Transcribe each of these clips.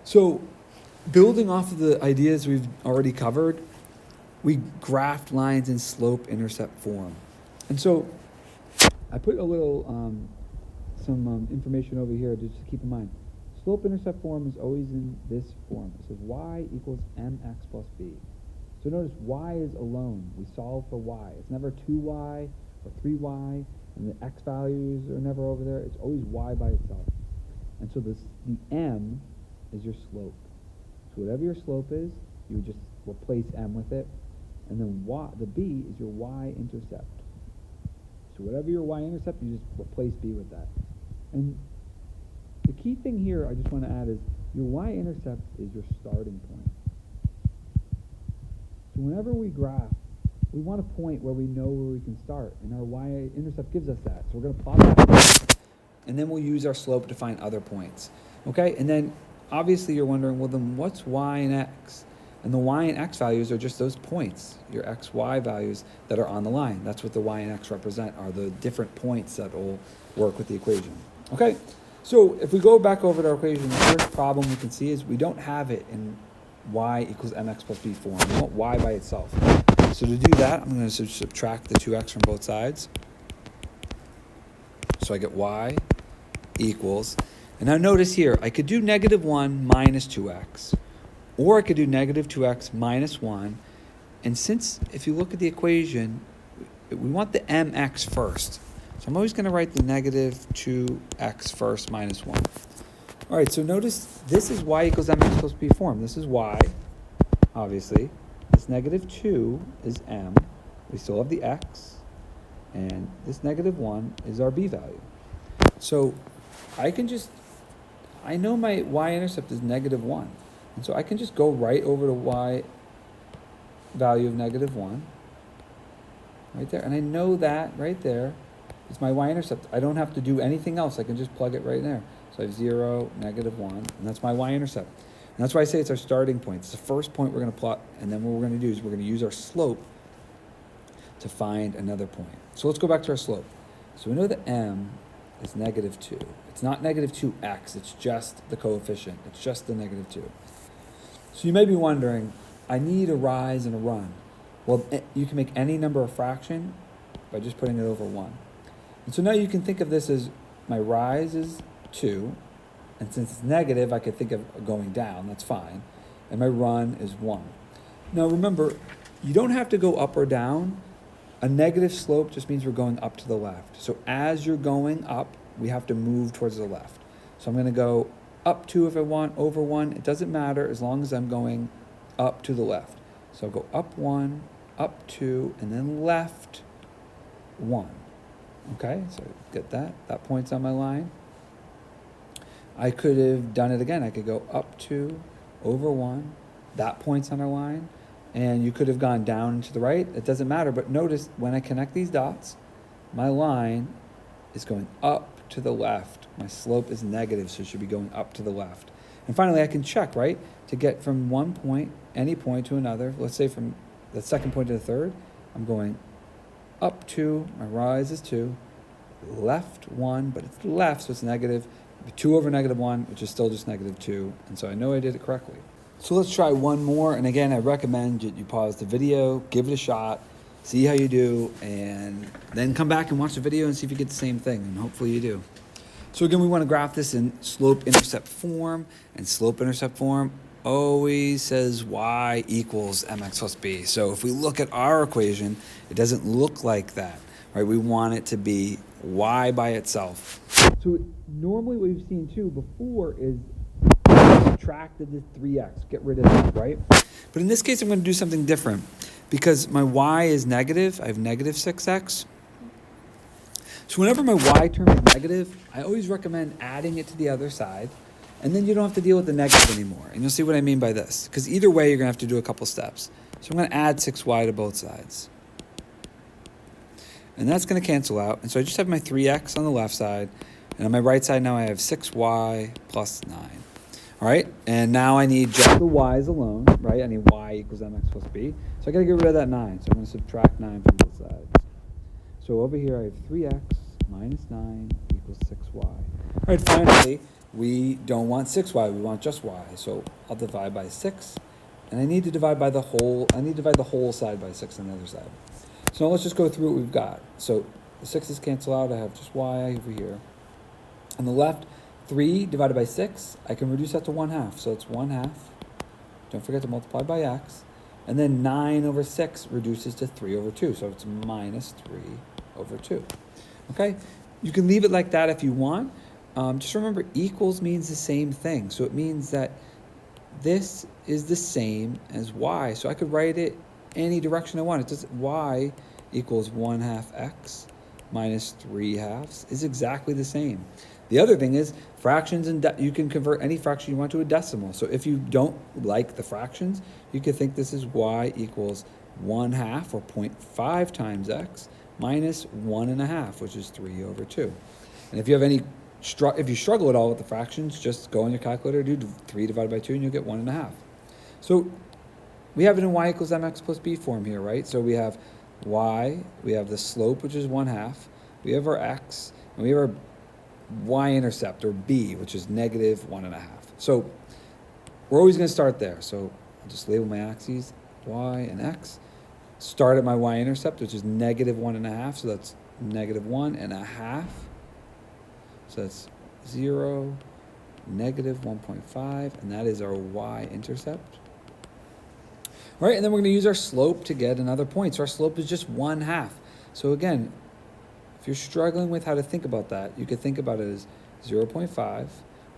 So building off of the ideas we've already covered, we graphed lines in slope-intercept form. And so I put a little, some information over here just to keep in mind. Slope-intercept form is always in this form. It says y equals mx plus b. So notice y is alone. We solve for y. It's never 2y or 3y, and the x values are never over there. It's always y by itself. And so the m is your slope. So whatever your slope is, you just replace m with it. And then the b is your y-intercept. So whatever your y-intercept, you just replace b with that. And the key thing here I just want to add is your y-intercept is your starting point. So whenever we graph, we want a point where we know where we can start, and our y-intercept gives us that. So we're going to plot that, and then we'll use our slope to find other points. Okay, and then obviously you're wondering, well then what's y and x? And the y and x values are just those points, your x, y values that are on the line. That's what the y and x represent, are the different points that will work with the equation. Okay, so if we go back over to our equation, the first problem we can see is we don't have it in y equals mx plus b form. We want y by itself. So to do that, I'm going to subtract the 2x from both sides. So I get y equals, and now notice here, I could do -1 minus 2x, or I could do -2x minus 1. And since, if you look at the equation, we want the mx first. So I'm always going to write the -2x first minus 1. All right, so notice this is y equals mx plus b form. This is y, obviously. This -2 is m. We still have the x. And this -1 is our b value. So I know my y-intercept is -1. And so I can just go right over to y value of -1. Right there. And I know that right there is my y-intercept. I don't have to do anything else. I can just plug it right there. So I have 0, -1, and that's my y-intercept. And that's why I say it's our starting point. It's the first point we're going to plot, and then what we're going to do is we're going to use our slope to find another point. So let's go back to our slope. So we know that m is -2. It's not -2x, it's just the coefficient. It's just the -2. So you may be wondering, I need a rise and a run. Well, you can make any number a fraction by just putting it over 1. And so now you can think of this as my rise is 2, and since it's negative, I could think of going down, that's fine. And my run is 1. Now remember, you don't have to go up or down. A negative slope just means we're going up to the left. So as you're going up, we have to move towards the left. So I'm going to go up 2 if I want, over 1. It doesn't matter as long as I'm going up to the left. So I'll go up 1, up 2, and then left 1. Okay, so get that. That point's on my line. I could have done it again. I could go up 2, over 1. That point's on our line. And you could have gone down and to the right. It doesn't matter. But notice when I connect these dots, my line is going up to the left. My slope is negative, so it should be going up to the left. And finally, I can check, right? To get from one point, any point to another, let's say from the second point to the third, I'm going up 2, my rise is 2, left 1, but it's left, so it's negative. 2 over -1, which is still just -2, and so I know I did it correctly. So let's try one more, and again, I recommend you pause the video, give it a shot, see how you do, and then come back and watch the video and see if you get the same thing, and hopefully you do. So again, we want to graph this in slope-intercept form, and slope-intercept form always says y equals mx plus b. So if we look at our equation, it doesn't look like that, right? We want it to be y by itself. So normally what we've seen too before is subtracted the 3x, get rid of that, right? But in this case, I'm going to do something different. Because my y is negative, I have -6x. So whenever my y term is negative, I always recommend adding it to the other side, and then you don't have to deal with the negative anymore. And you'll see what I mean by this. Because either way, you're going to have to do a couple steps. So I'm going to add 6y to both sides. And that's going to cancel out. And so I just have my 3x on the left side. And on my right side now I have 6y plus 9. All right, and now I need just the y's alone, right? I need y equals mx plus b. So I got to get rid of that 9. So I'm going to subtract 9 from both sides. So over here I have 3x minus 9 equals 6y. All right, finally, we don't want 6y, we want just y. So I'll divide by 6, and I need to divide by the whole, I need to divide the whole side by 6 on the other side. So now let's just go through what we've got. So the 6's cancel out, I have just y over here. On the left, 3 divided by 6, I can reduce that to 1/2. So it's 1/2. Don't forget to multiply by x. And then 9 over 6 reduces to 3 over 2. So it's minus 3 over 2. Okay? You can leave it like that if you want. Just remember, equals means the same thing. So it means that this is the same as y. So I could write it any direction I want. It does y equals 1/2 x minus 3/2 is exactly the same. The other thing is fractions, and you can convert any fraction you want to a decimal. So if you don't like the fractions, you could think this is y equals 1/2 or 0.5 times x minus 1/2, which is 3 over 2. And if you have any if you struggle at all with the fractions, just go on your calculator, do 3 divided by 2, and you'll get 1/2. So we have it in y equals mx plus b form here, right? So we have y, we have the slope, which is 1/2, we have our x, and we have our y-intercept, or b, which is negative 1/2. So we're always going to start there. So I'll just label my axes, y and x. Start at my y-intercept, which is negative 1/2, so that's negative 1/2. So that's 0, negative 1.5, and that is our y-intercept. All right, and then we're going to use our slope to get another point. So our slope is just 1/2. So again, if you're struggling with how to think about that, you could think about it as 0.5,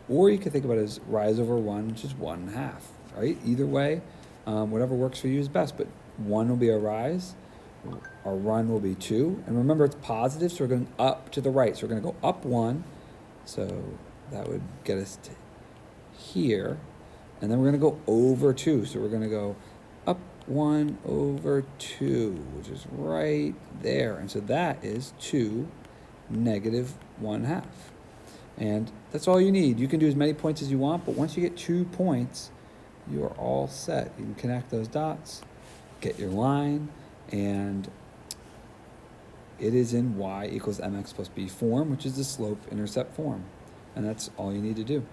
or you could think about it as rise over 1, which is 1/2, right? Either way, whatever works for you is best, but 1 will be our rise, our run will be 2, and remember it's positive, so we're going up to the right. So we're going to go up 1, so that would get us to here, and then we're going to go over 2, so we're going to go up 1 over 2, which is right there. And so that is 2 negative 1/2. And that's all you need. You can do as many points as you want, but once you get 2 points, you are all set. You can connect those dots, get your line, and it is in y equals mx plus b form, which is the slope-intercept form. And that's all you need to do.